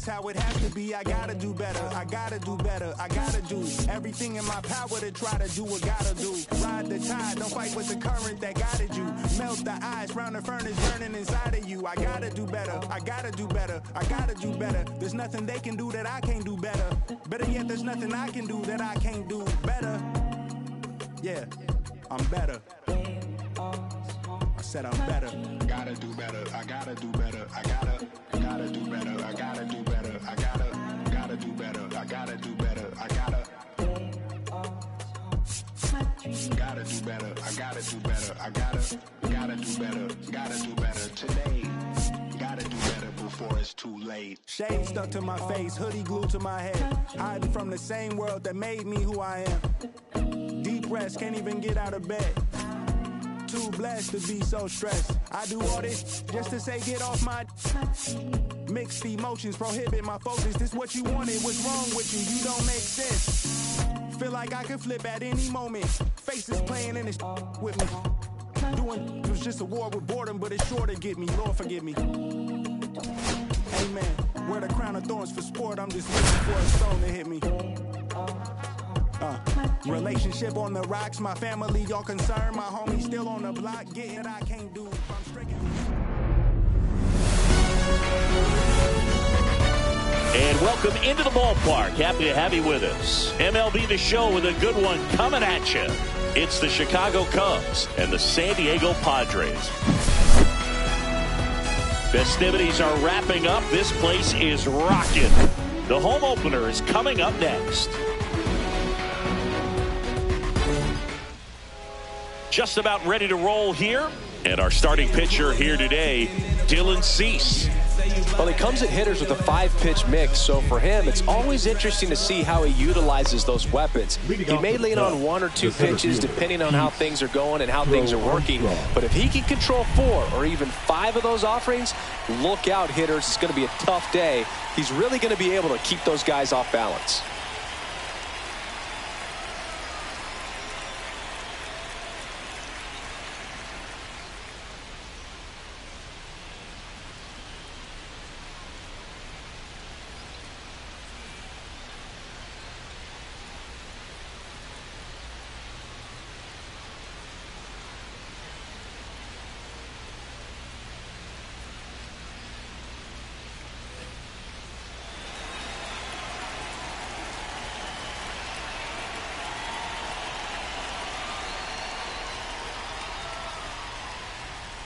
that's how it has to be. I gotta do better, I gotta do better, I gotta do everything in my power to try to do what gotta do. Ride the tide, don't fight with the current that guided you. Melt the ice round the furnace burning inside of you. I gotta do better, I gotta do better, I gotta do better. There's nothing they can do that I can't do better. Better yet, there's nothing I can do that I can't do better. Yeah, I'm better. I said I'm better. I gotta do better, I gotta do better, I gotta do better, I gotta do better, I gotta do better, I gotta do better, I gotta do better, I gotta do better, I gotta do better, gotta do better today. Gotta do better before it's too late. Shade stuck to my face, hoodie glued to my head, hiding from the same world that made me who I am. Depressed, can't even get out of bed. Too blessed to be so stressed. I do all this just to say get off my. Mixed emotions prohibit my focus. This what you wanted, what's wrong with you? You don't make sense. Feel like I could flip at any moment. Faces playing in this with me. Doing it was just a war with boredom, but it's sure to get me. Lord forgive me. Amen. Wear the crown of thorns for sport. I'm just waiting for a stone to hit me. Relationship on the rocks, my family all concerned, my homie still on the block, getting it I can't do. I'm stricken. And welcome into the ballpark. Happy to have you with us. MLB The Show with a good one coming at you. It's the Chicago Cubs and the San Diego Padres. Festivities are wrapping up. This place is rocking. The home opener is coming up next. Just about ready to roll here. And our starting pitcher here today, Dylan Cease. Well, he comes at hitters with a 5-pitch mix, so for him, it's always interesting to see how he utilizes those weapons. He may lean on 1 or 2 pitches depending on how things are going and how things are working, but if he can control 4 or even 5 of those offerings, look out, hitters. It's going to be a tough day. He's really going to be able to keep those guys off balance.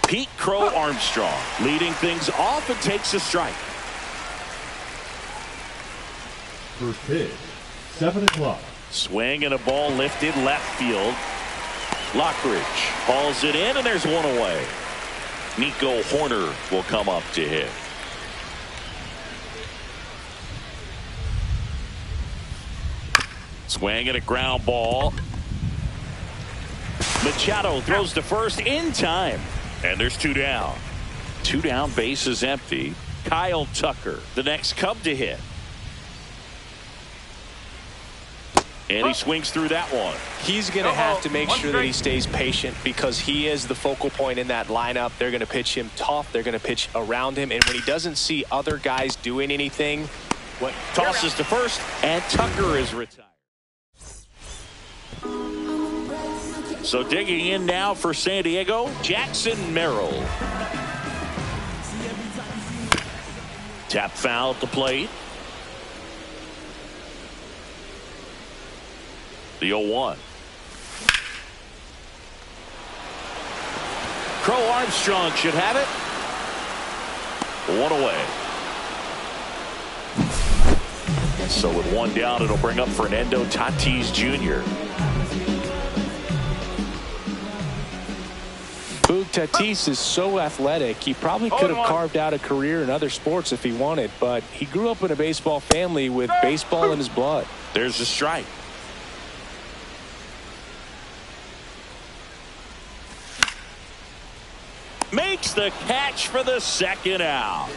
Pete Crow Armstrong leading things off and takes a strike. First pitch, 7 o'clock. Swing and a ball lifted left field. Lockridge hauls it in, and there's one away. Nico Horner will come up to hit. Swing and a ground ball. Machado throws to first in time. And there's 2 down. 2 down, base is empty. Kyle Tucker, the next Cub to hit. And he swings through that one. He's going to have to make sure that he stays patient because he is the focal point in that lineup. They're going to pitch him tough. They're going to pitch around him. And when he doesn't see other guys doing anything, tosses to first, and Tucker is retired. So digging in now for San Diego, Jackson Merrill. Tap foul at the plate. The 0-1. Crow Armstrong should have it. 1 away. So with 1 down, it'll bring up Fernando Tatis Jr. Boog, Tatis is so athletic. He probably could have carved out a career in other sports if he wanted, but he grew up in a baseball family with baseball in his blood. There's a strike. Makes the catch for the second out.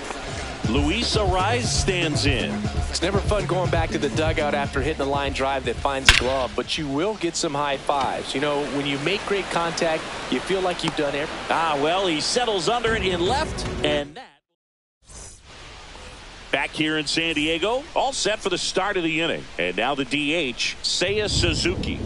Luis Arraez stands in. It's never fun going back to the dugout after hitting a line drive that finds a glove, but you will get some high fives. You know, when you make great contact, you feel like you've done everything. Well, he settles under it in left, and that. Back here in San Diego, all set for the start of the inning. And now the DH, Seiya Suzuki.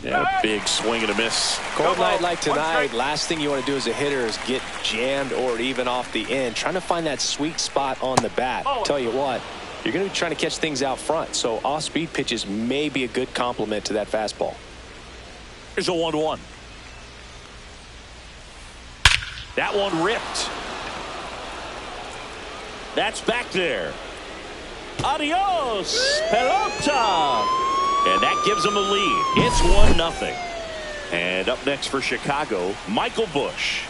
And a big swing and a miss. Cold night like tonight, last thing you want to do as a hitter is get jammed or even off the end. Trying to find that sweet spot on the bat. Tell you what, you're going to be trying to catch things out front. So off-speed pitches may be a good complement to that fastball. Here's a 1-1. That one ripped. That's back there. Adios, pelota. And that gives them a lead. It's 1-0. And up next for Chicago, Michael Busch.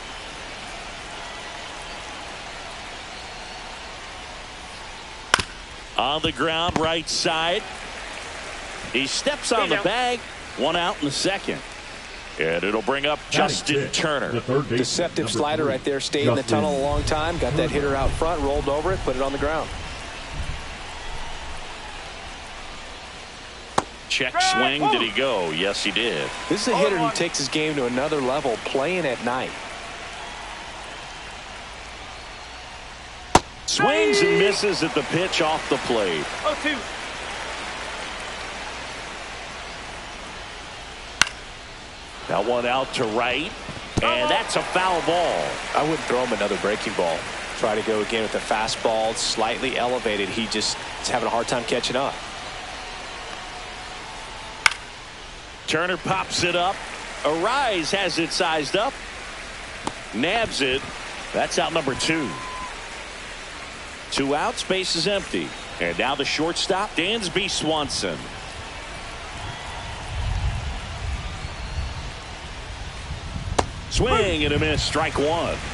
On the ground, right side. He steps on the bag. 1 out in the second. And it'll bring up Justin Turner. Deceptive slider right there. Stayed in the tunnel a long time. Got that hitter out front, rolled over it, put it on the ground. Check swing. Did he go? Yes, he did. This is a hitter who takes his game to another level, playing at night. Swings and misses at the pitch off the plate. 0-2. That one out to right. And that's a foul ball. I wouldn't throw him another breaking ball. Try to go again with the fastball, slightly elevated. He just is having a hard time catching up. Turner pops it up. Arise has it sized up. Nabs it. That's out number 2. 2 outs, base is empty. And now the shortstop, Dansby Swanson. Swing and a miss, strike 1.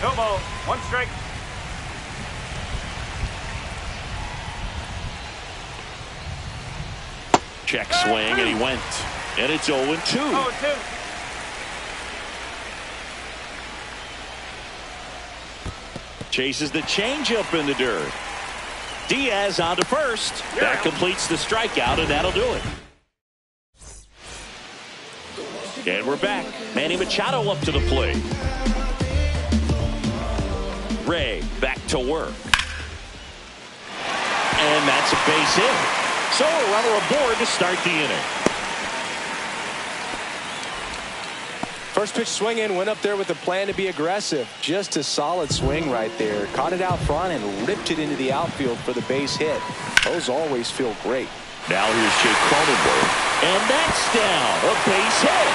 No ball, 1 strike. Check swing and he went. And it's 0-2. 0-2. Chases the changeup in the dirt. Diaz on to first. That completes the strikeout, and that'll do it. And we're back. Manny Machado up to the plate. Ray back to work. And that's a base hit. So a runner aboard to start the inning. First pitch swinging, went up there with a plan to be aggressive. Just a solid swing right there. Caught it out front and ripped it into the outfield for the base hit. Those always feel great. Now here's Jake Cronenworth. And that's down. A base hit.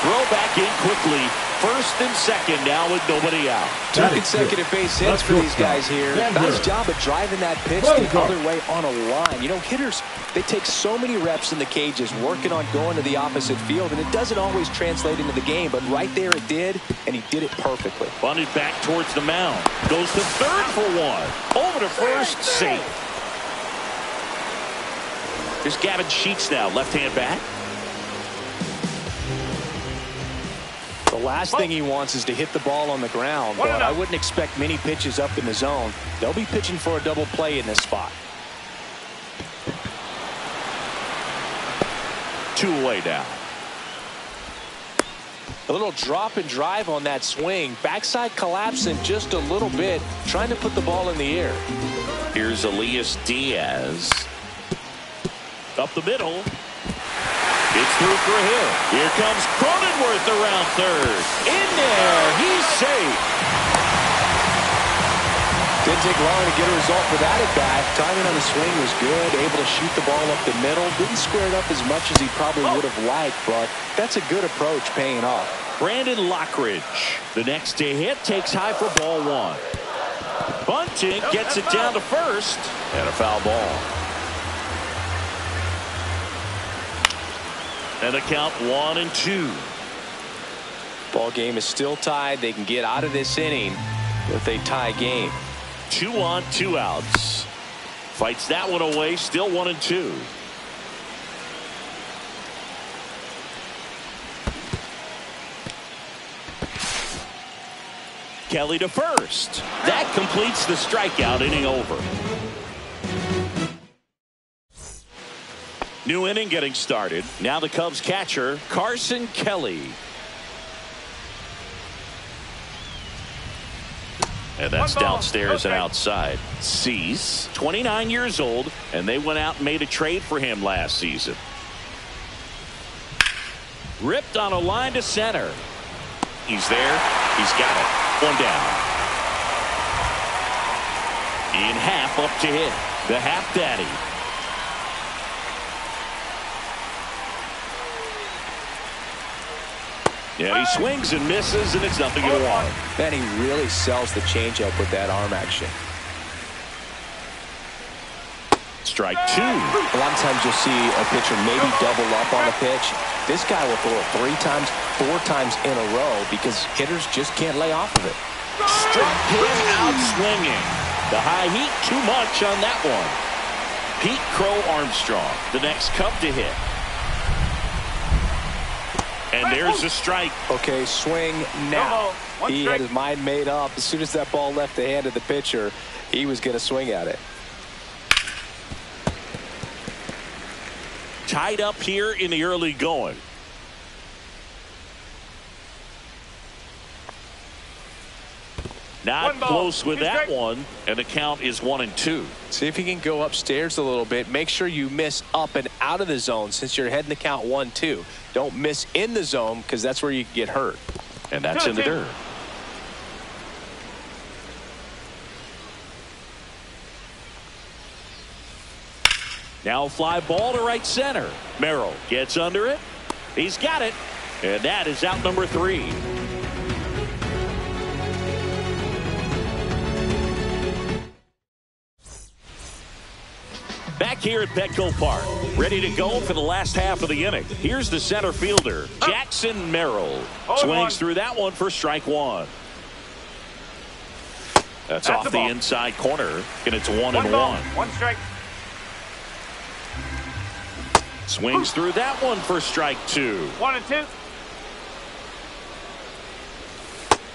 Throw back in quickly. First and second now with nobody out. 2 consecutive base hits for these guys here. Nice job of driving that pitch the other way on a line. You know, hitters, they take so many reps in the cages working on going to the opposite field, and it doesn't always translate into the game, but right there it did, and he did it perfectly. Bunted back towards the mound. Goes to third for 1. Over to first, safe. Here's Gavin Sheets now, left-hand bat. The last thing he wants is to hit the ball on the ground, but I wouldn't expect many pitches up in the zone. They'll be pitching for a double play in this spot. 2 away now. A little drop and drive on that swing. Backside collapsing just a little bit, trying to put the ball in the air. Here's Elias Diaz. Up the middle. It's through for a hit. Here comes Cronenworth around third. In there. He's safe. Didn't take long to get a result for that at bat. Timing on the swing was good. Able to shoot the ball up the middle. Didn't square it up as much as he probably would have liked, but that's a good approach paying off. Brandon Lockridge. The next to hit takes high for ball 1. Bunting gets it down to first. And a foul ball. And the count 1-2. Ball game is still tied. They can get out of this inning with a tie game. 2 on, 2 outs. Fights that one away. Still 1-2. Kelly to first. That completes the strikeout. Inning over. New inning getting started. Now the Cubs catcher, Carson Kelly. And that's 1 ball, downstairs no and strike. outside. Cease, 29 years old, and they went out and made a trade for him last season. Ripped on a line to center. He's there. He's got it. 1 down. In half up to hit. The half daddy. Yeah, he swings and misses, and it's nothing to one. Man, he really sells the changeup with that arm action. Strike 2. A lot of times you'll see a pitcher maybe double up on a pitch. This guy will throw it 3 times, 4 times in a row because hitters just can't lay off of it. Struck him out swinging. The high heat, too much on that one. Pete Crow Armstrong, the next Cub to hit. And there's a strike. Okay, swing now. One He strike. had his mind made up. As soon as that ball left the hand of the pitcher, he was going to swing at it. Tied up here in the early going. Not 1 ball, close with 2 that strikes. one, and the count is 1-2. See if you can go upstairs a little bit. Make sure you miss up and out of the zone since you're heading the count 1-2. Don't miss in the zone because that's where you can get hurt. And that's in the 2-2. dirt. Now a fly ball to right center. Merrill gets under it. He's got it. And that is out number 3. Back here at Petco Park, ready to go for the last half of the inning. Here's the center fielder, Jackson Merrill. Swings through that one for strike 1. That's off the inside corner, and it's 1-1. 1 strike. Swings through that one for strike 2. 1-2.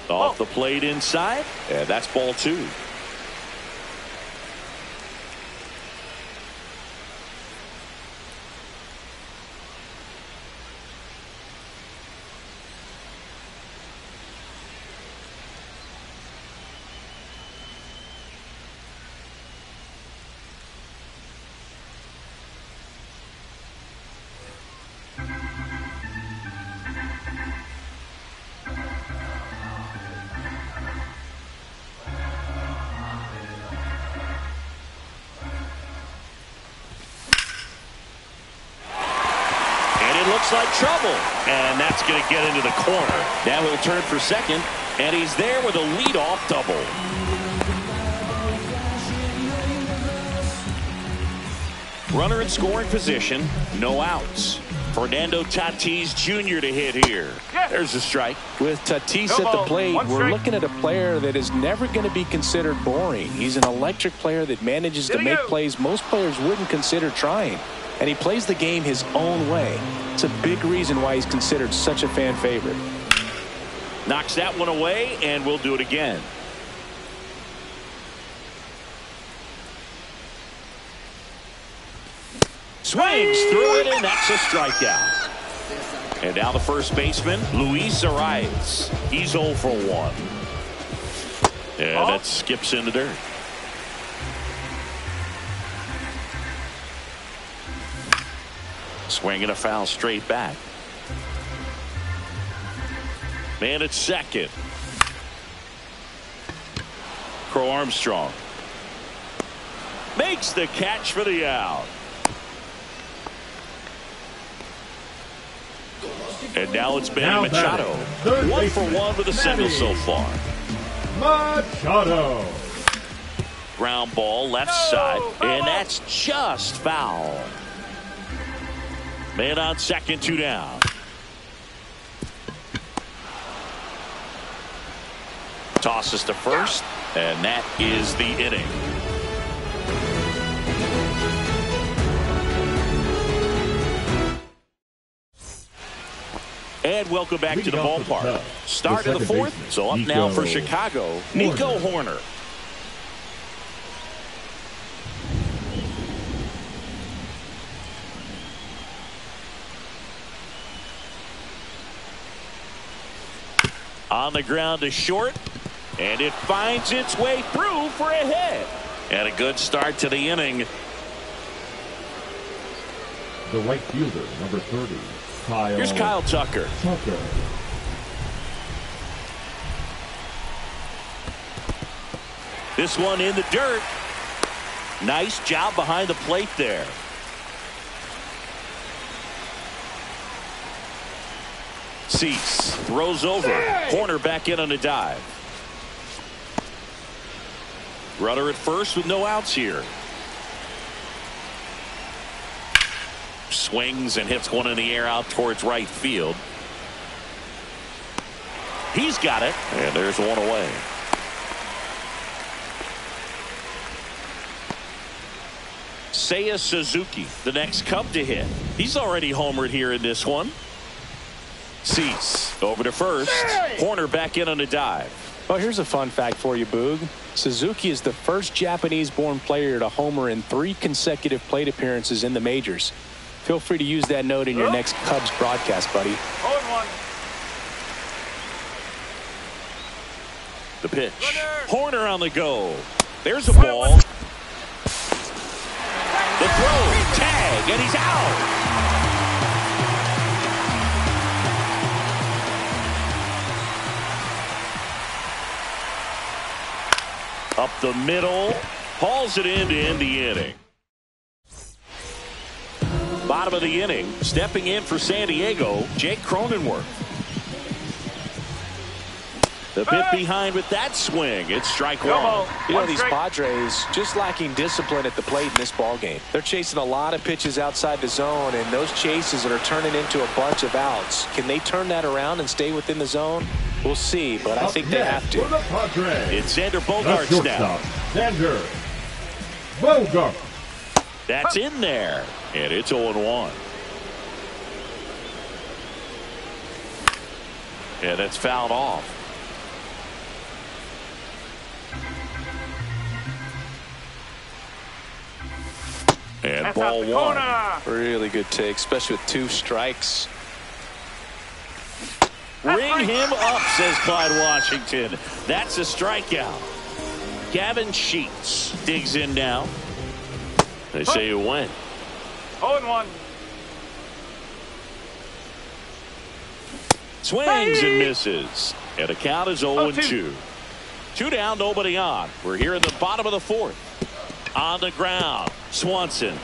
Off the plate inside, and that's ball 2. Looks like trouble, and that's going to get into the corner. Now he'll turn for second, and he's there with a leadoff double. Runner in scoring position, no outs. Fernando Tatis Jr. to hit here. There's a strike. With Tatis at the plate, we're looking at a player that is never going to be considered boring. He's an electric player that manages to make plays most players wouldn't consider trying. And he plays the game his own way. It's a big reason why he's considered such a fan favorite. Knocks that one away, and we'll do it again. Swings through it, and that's a strikeout. And now the first baseman, Luis Arias. He's 0 for 1. Yeah, that skips in the dirt. Swinging a foul straight back. Man at second. Crow Armstrong makes the catch for the out. And now it's Manny Machado. 1 for 1 with a single so far. Machado. Ground ball left side, and that's just foul. Man on second, 2 down. Tosses to first, and that is the inning. And welcome back to the ballpark. Start of the 4th, so up now for Chicago, Nico Horner. On the ground to short. And it finds its way through for a hit. And a good start to the inning. The right fielder, number 30, Kyle. Here's Kyle Tucker. This one in the dirt. Nice job behind the plate there. Cease throws over. Corner back in on a dive. Runner at first with no outs here. Swings and hits one in the air out towards right field. He's got it, and there's one away. Seiya Suzuki, the next Cub to hit. He's already homered here in this one. Cease over to first. Corner back in on a dive. Well, here's a fun fact for you, Boog. Suzuki is the first Japanese-born player to homer in 3 consecutive plate appearances in the majors. Feel free to use that note in your next Cubs broadcast, buddy. 0-1. The pitch. Horner on the go. There's a ball. The throw. Tag. And he's out. Up the middle. Hauls it in to end the inning. Bottom of the inning. Stepping in for San Diego, Jake Cronenworth. The bit behind with that swing. It's strike one. You know, these Padres just lacking discipline at the plate in this ball game. They're chasing a lot of pitches outside the zone, and those chases are turning into a bunch of outs. Can they turn that around and stay within the zone? We'll see, but I think they have to. It's Xander Bogaerts now. Xander Bogaerts. That's in there, and it's 0-1. And that's fouled off. And That's ball one. Really good take, especially with 2 strikes. Ring him up, says Clyde Washington. That's a strikeout. Gavin Sheets digs in now. They say it went. 0-1. Swings and misses. And the count is 0-2. 2 down, nobody on. We're here in the bottom of the 4th. On the ground. Swanson.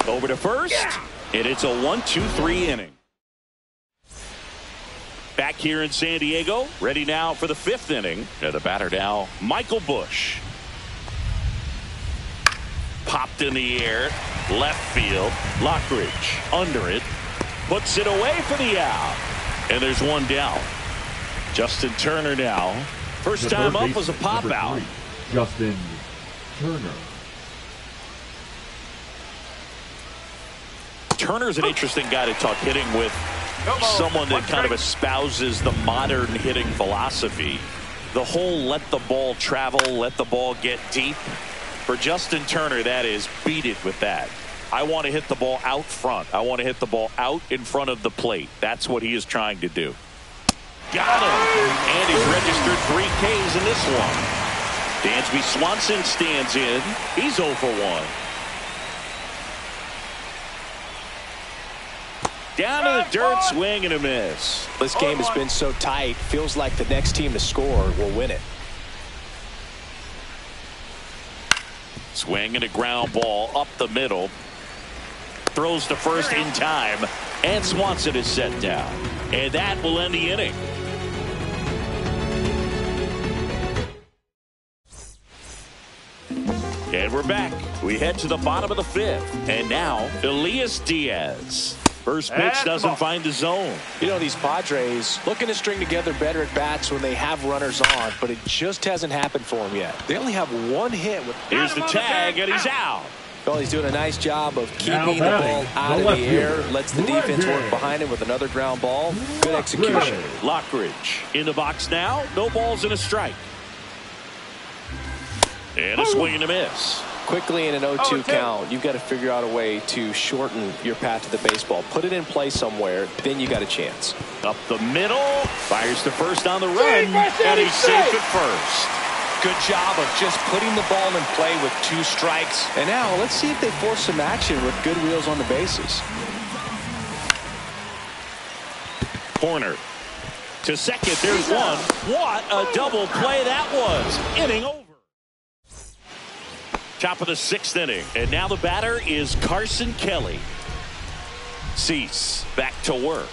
Over to first. And it's a 1-2-3 inning. Back here in San Diego. Ready now for the 5th inning. And the batter now, Michael Busch. Popped in the air. Left field. Lockridge under it. Puts it away for the out. And there's one down. Justin Turner now. First time up was a pop out. Justin Turner. Turner's an interesting guy to talk hitting with. Someone that kind of espouses the modern hitting philosophy. The whole let the ball travel, let the ball get deep. For Justin Turner, that is beat it with that. I want to hit the ball out front. I want to hit the ball out in front of the plate. That's what he is trying to do. Got him. And he's registered 3 Ks in this one. Dansby Swanson stands in. He's 0 for 1. Down to the dirt, swing and a miss. This game has been so tight. Feels like the next team to score will win it. Swing and a ground ball up the middle. Throws to first in time. And Swanson is set down. And that will end the inning. And we're back. We head to the bottom of the 5th. And now, Elias Diaz. First pitch doesn't find the zone. You know, these Padres looking to string together better at bats when they have runners on, but it just hasn't happened for them yet. They only have 1 hit. Here's the tag, and he's out. Well, he's doing a nice job of keeping the ball out of the air. Lets the defense work behind him with another ground ball. Good execution. Lockridge in the box now. No balls and a strike. And a swing and a miss. quickly in an 0-2 0-2. count, you've got to figure out a way to shorten your path to the baseball. Put it in play somewhere, then you got a chance. Up the middle, fires to first on the run, and he's safe at first. Good job of just putting the ball in play with 2 strikes. And now let's see if they force some action with good wheels on the bases. Corner to second. There's one. What a double play that was. Inning over. Top of the 6th inning. And now the batter is Carson Kelly. Cease back to work.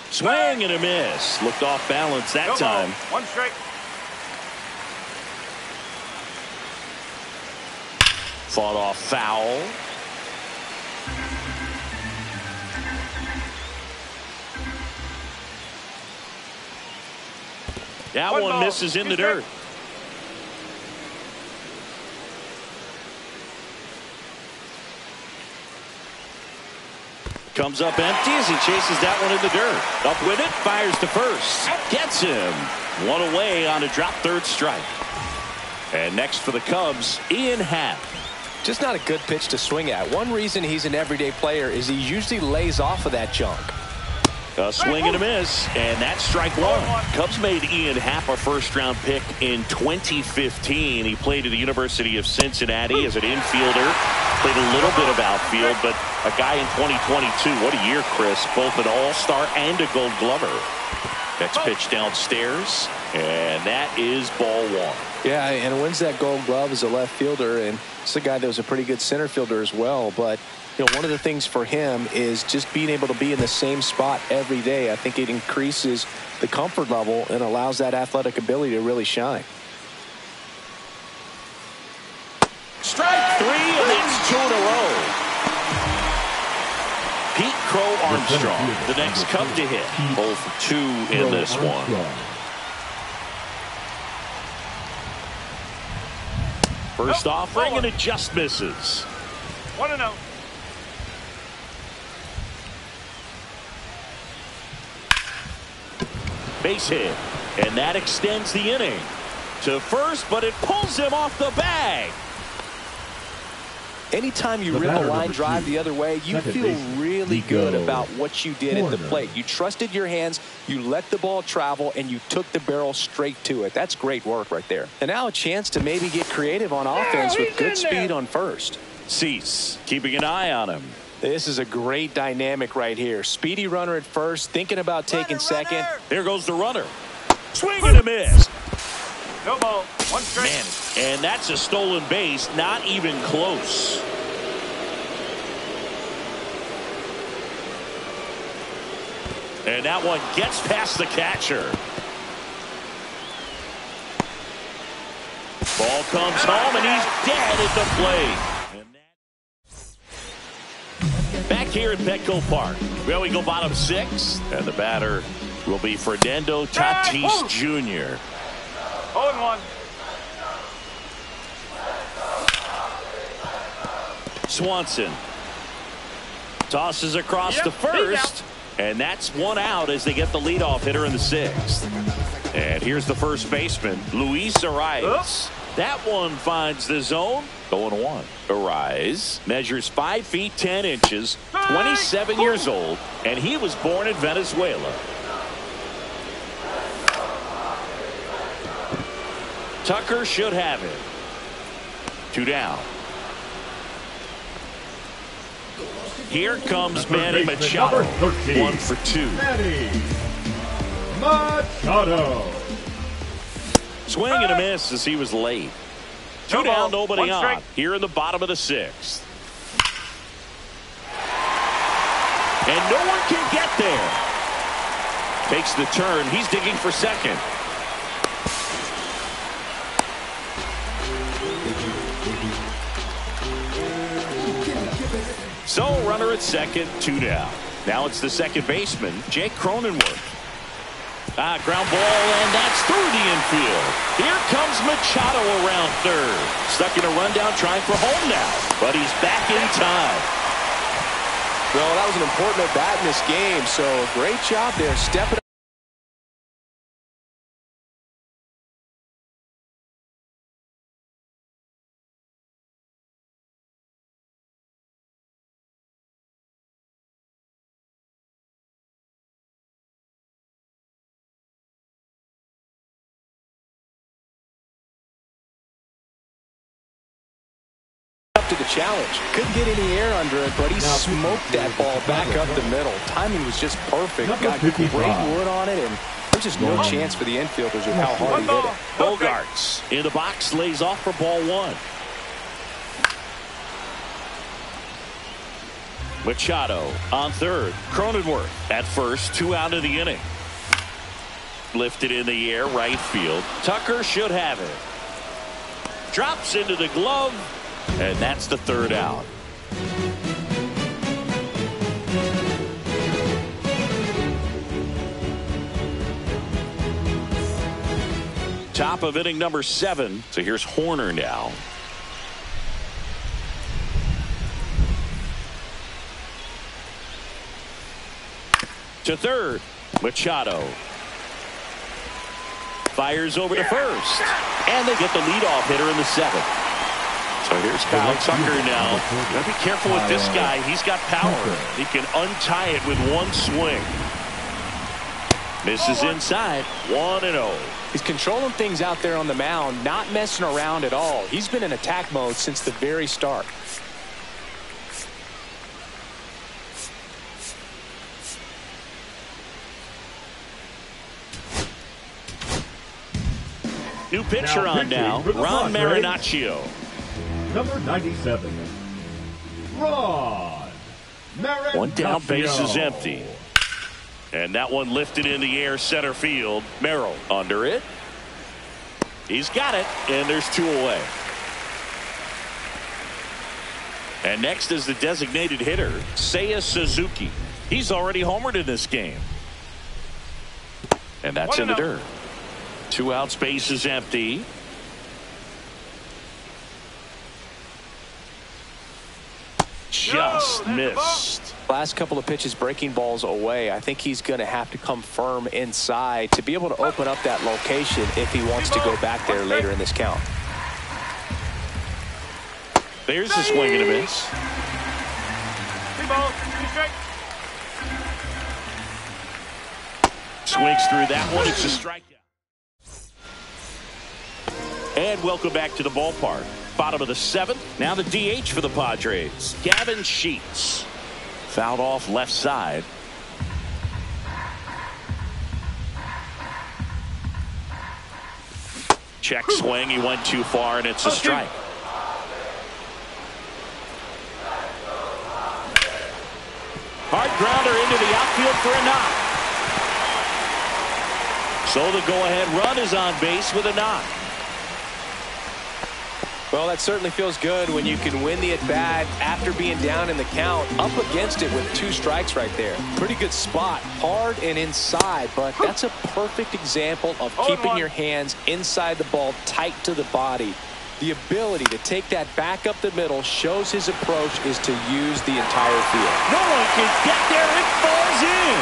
Swing and a miss. Looked off balance that time. 1 strike. Fought off foul. That one misses in the dirt. Comes up empty as he chases that one in the dirt. Up with it, fires to first. Gets him. 1 away on a drop 3rd strike. And next for the Cubs, Ian Happ. Just not a good pitch to swing at. One reason he's an everyday player is he usually lays off of that junk. A swing and a miss, and that's strike 1. Cubs made Ian Happ a first-round pick in 2015. He played at the University of Cincinnati as an infielder. Played a little bit of outfield, but a guy in 2022. What a year, Chris. Both an all-star and a gold glover. Next pitch downstairs, and that is ball 1. Yeah, and wins that gold glove as a left fielder, and it's a guy that was a pretty good center fielder as well. But you know, one of the things for him is just being able to be in the same spot every day. I think it increases the comfort level and allows that athletic ability to really shine. Strike 3, and that's 2 in a row. Pete Crow Armstrong, the next Cub to hit. 0 for 2 in this one. First offering, and it just misses. 1-0. Base hit, and that extends the inning to first, but it pulls him off the bag. Anytime you rip a line drive the other way, you feel really good about what you did at the plate. You trusted your hands, you let the ball travel, and you took the barrel straight to it. That's great work right there. And now a chance to maybe get creative on offense with good speed on first. Cease keeping an eye on him. This is a great dynamic right here. Speedy runner at first, thinking about taking second. Here goes the runner. Swing and a miss. No ball. 1 strike. Man, and that's a stolen base, not even close. And that one gets past the catcher. Ball comes home, and he's dead at the plate. Back here at Petco Park, well, we go bottom 6, and the batter will be Fernando Tatis Jr. 0-1. Swanson tosses across to first, and that's 1 out as they get the leadoff hitter in the 6th. And here's the first baseman, Luis Arias. That one finds the zone. 0-1. Arias measures 5 feet 10 inches, 27 years old, and he was born in Venezuela. Tucker should have it. 2 down. Here comes Manny Machado. 1 for 2. Manny Machado. Swing and a miss as he was late. 2 down, nobody on. Here in the bottom of the 6th. And no one can get there. Takes the turn. He's digging for second. So, runner at second, 2 down. Now it's the second baseman, Jake Cronenworth. Ground ball, and that's through the infield. Here comes Machado around third. Stuck in a rundown, trying for home now. But he's back in time. Well, that was an important at-bat in this game, so great job there, stepping up. to the challenge. Couldn't get any air under it, but he smoked that ball back up the middle. Timing was just perfect. Got great wood on it, and there's just no chance for the infielders with how hard he hit it. Bogarts in the box, lays off for ball one. Machado on third. Cronenworth at first, 2 out of the inning. Lifted in the air, right field. Tucker should have it. Drops into the glove, and that's the 3rd out. Top of inning number 7. So here's Horner now. To third, Machado. Fires over to first. And they get the leadoff hitter in the 7th. So here's Kyle Tucker now. Gotta be careful with this guy. He's got power. He can untie it with one swing. Misses inside. 1-0. He's controlling things out there on the mound, not messing around at all. He's been in attack mode since the very start. New pitcher on now, Ron Marinaccio. Number 97, Ron Marinaccio. One down, base is empty. And that one lifted in the air, center field. Merrill under it. He's got it, and there's 2 away. And next is the designated hitter, Seiya Suzuki. He's already homered in this game. And that's in the dirt. 2 outs, base is empty. Just missed. Last couple of pitches breaking balls away. I think he's going to have to come firm inside to be able to open up that location if he wants to go back there later in this count. There's a swing and a miss. Swings through that one. It's a strikeout. And welcome back to the ballpark. Bottom of the 7th. Now the DH for the Padres, Gavin Sheets. Fouled off left side. Check swing. He went too far, and it's a strike. Hard grounder into the outfield for a knock. So the go-ahead run is on base with a knock. Well, that certainly feels good when you can win the at-bat after being down in the count, up against it with 2 strikes right there. Pretty good spot, hard and inside, but that's a perfect example of keeping your hands inside the ball, tight to the body. The ability to take that back up the middle shows his approach is to use the entire field. No one can get there. It falls in.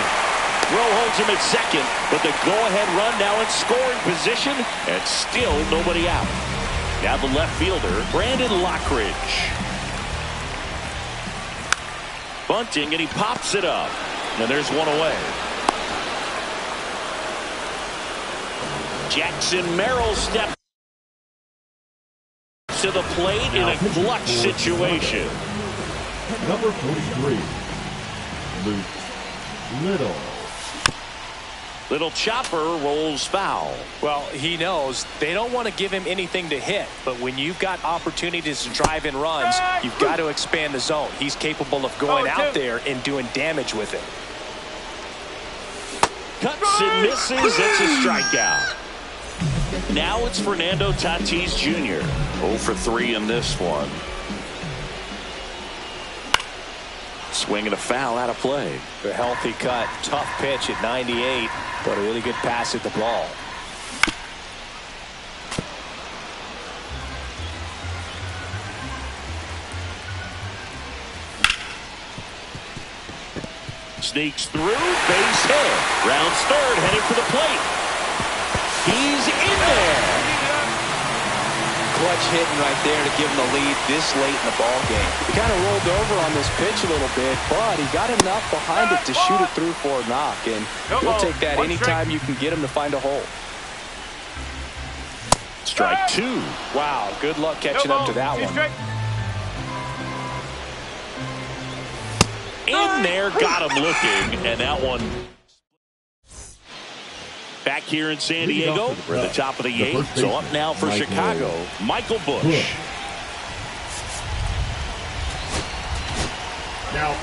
Rowe holds him at second, but the go-ahead run now in scoring position, and still nobody out. Now the left fielder, Brandon Lockridge. Bunting, and he pops it up. And there's 1 away. Jackson Merrill steps to the plate in a clutch situation. Number 43, Luke Little. Little chopper rolls foul. Well, he knows they don't want to give him anything to hit, but when you've got opportunities to drive in runs, you've got to expand the zone. He's capable of going out there and doing damage with it. Cuts and misses. It's a strikeout. Now it's Fernando Tatis Jr. 0 for 3 in this one. Swing and a foul out of play. A healthy cut, tough pitch at 98, but a really good pass at the ball. Sneaks through, base hit. Rounds third, headed for the plate. He's in there. Clutch hitting right there to give him the lead this late in the ball game. He kind of rolled over on this pitch a little bit, but he got enough behind it to shoot it through for a knock, and you'll take that anytime you can get him to find a hole. Strike 2. Wow, good luck catching up to that one. In there, got him looking, and that one. Back here in San Diego, we're at the top of the 8th. So up now for Chicago, Michael Busch. Now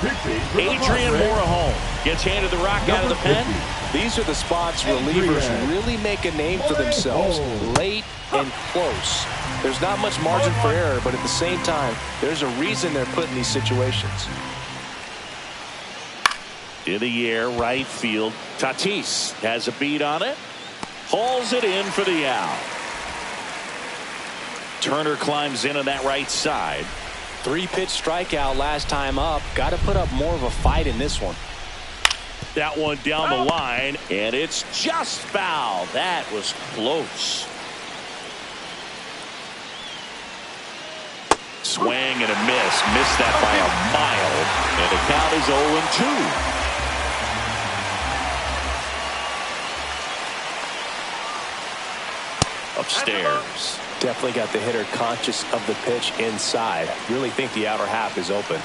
Adrian Morejon gets handed the rock out of the pen. These are the spots relievers really make a name for themselves. Late and close. There's not much margin for error, but at the same time, there's a reason they're put in these situations. In the air, right field. Tatis has a beat on it. Hauls it in for the out. Turner climbs in on that right side. 3-pitch strikeout last time up. Got to put up more of a fight in this one. That one down the line, and it's just foul. That was close. Swing and a miss. Missed that by a mile. And the count is 0-2. Upstairs. Definitely got the hitter conscious of the pitch inside. Really think the outer half is open.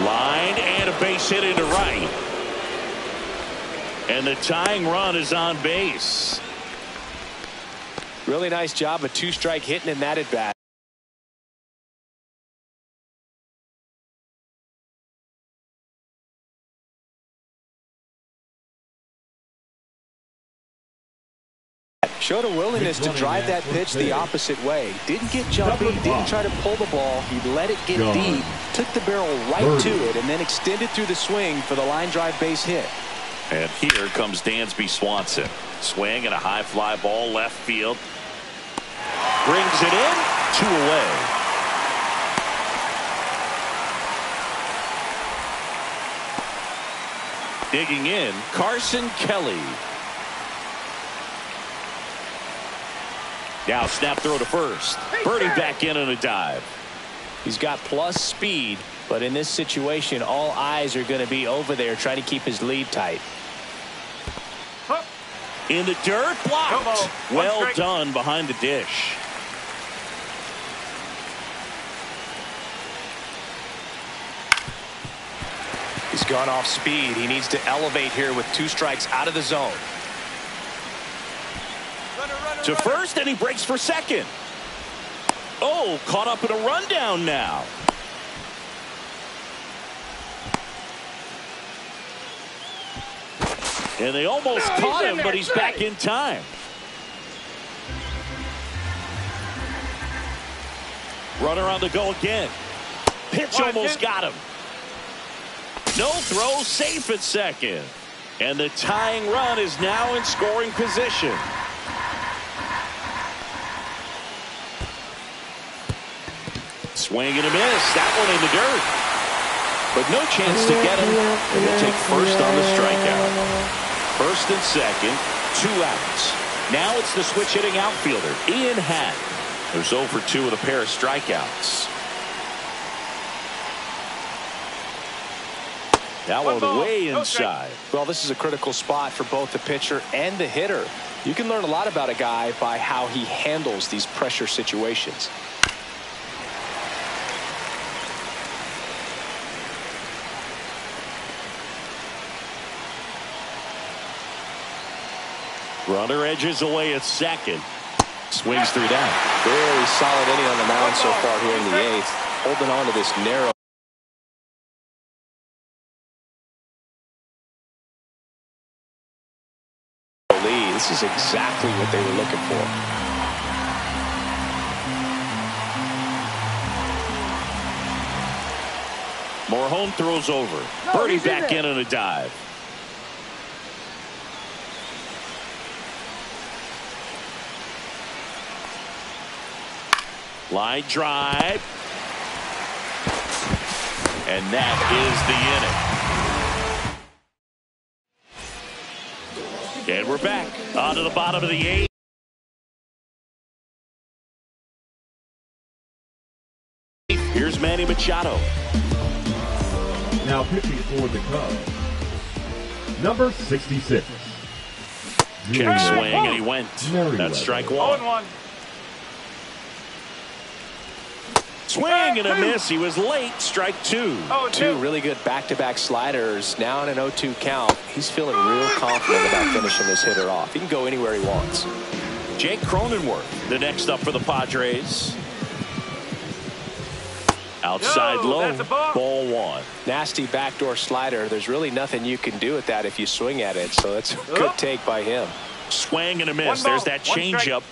Line and a base hit into right. And the tying run is on base. Really nice job of 2-strike hitting in that at bat. Showed a willingness to drive that pitch the opposite way. Didn't get jumpy, didn't try to pull the ball. He let it get deep, took the barrel right to it, and then extended through the swing for the line drive base hit. And here comes Dansby Swanson. Swing and a high fly ball left field. Brings it in. 2 away. Digging in, Carson Kelly. Now snap throw to first. Birdie back in on a dive. He's got plus speed, but in this situation, all eyes are going to be over there trying to keep his lead tight. In the dirt, blocked. Well done behind the dish. He's gone off speed. He needs to elevate here with 2 strikes out of the zone. To first, and he breaks for second. Oh, caught up in a rundown now. And they almost caught him, but he's back in time. Runner on the go again. Pitch almost got him. No throw, safe at second. And the tying run is now in scoring position. Swing and a miss. That one in the dirt. But no chance to get him. And they take first on the strikeout. First and second, 2 outs. Now it's the switch hitting outfielder, Ian Happ, who's 0 for 2 with a pair of strikeouts. That one way inside. Well, this is a critical spot for both the pitcher and the hitter. You can learn a lot about a guy by how he handles these pressure situations. Runner edges away at second. Swings through that. Very solid inning on the mound so far here in the 8th. Holding on to this narrow lead. This is exactly what they were looking for. Morejon throws over. Birdie back in on a dive. Line drive. And that is the inning. And we're back onto the bottom of the 8th. Here's Manny Machado. Now pitching for the Cubs, number 66. Check swing, and he went. That's strike 1. 0-1. Swing and a miss. He was late. Strike two. Two really good back-to-back sliders. Now in an 0-2 count. He's feeling real confident about finishing this hitter off. He can go anywhere he wants. Jake Cronenworth, the next up for the Padres. Outside low, ball one. Nasty backdoor slider. There's really nothing you can do with that if you swing at it. So that's a good take by him. Swing and a miss. There's that changeup.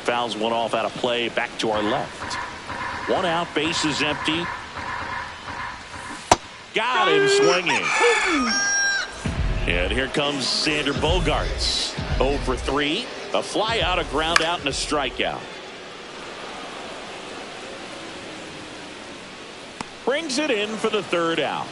Fouls one off out of play. Back to our left. One out. Base is empty. Got him swinging. And here comes Sander Bogaerts. 0 for 3. A fly out, a ground out, and a strikeout. Brings it in for the third out.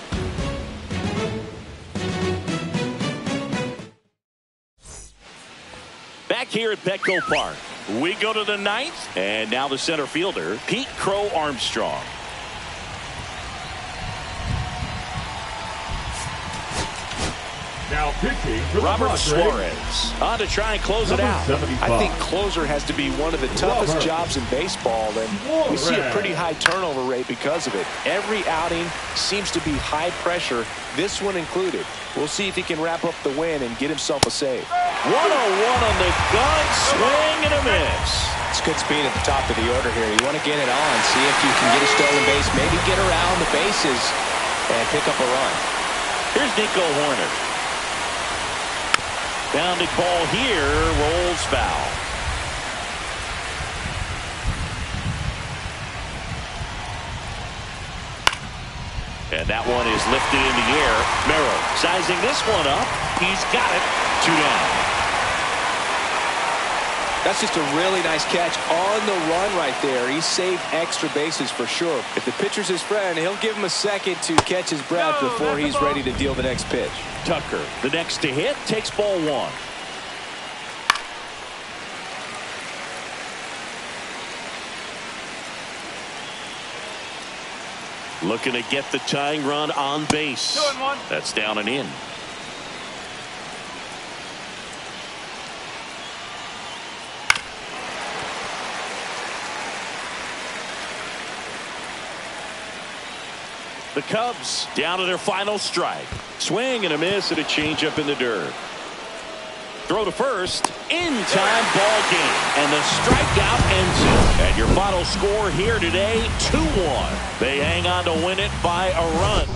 Back here at Petco Park, we go to the ninth, and now the center fielder, Pete Crow Armstrong. Now pitching for Robert the Suarez on to try and close it out. I think closer has to be one of the toughest jobs in baseball, and we see a pretty high turnover rate because of it. Every outing seems to be high pressure, this one included. We'll see if he can wrap up the win and get himself a save. 1-0-1 on the gun, swing and a miss. It's good speed at the top of the order here. You want to get it on, see if you can get a stolen base, maybe get around the bases and pick up a run. Here's Nico Horner. Bounding ball here, rolls foul. And that one is lifted in the air. Merrill sizing this one up. He's got it. 2 down. That's just a really nice catch on the run right there. He saved extra bases for sure. If the pitcher's his friend, he'll give him a second to catch his breath before he's ready to deal the next pitch. Tucker, the next to hit, takes ball one. Looking to get the tying run on base. 2-1. That's down and in. The Cubs down to their final strike. Swing and a miss and a changeup in the dirt. Throw to first. In time, ball game. And the strikeout ends it. And your final score here today, 2-1. They hang on to win it by a run.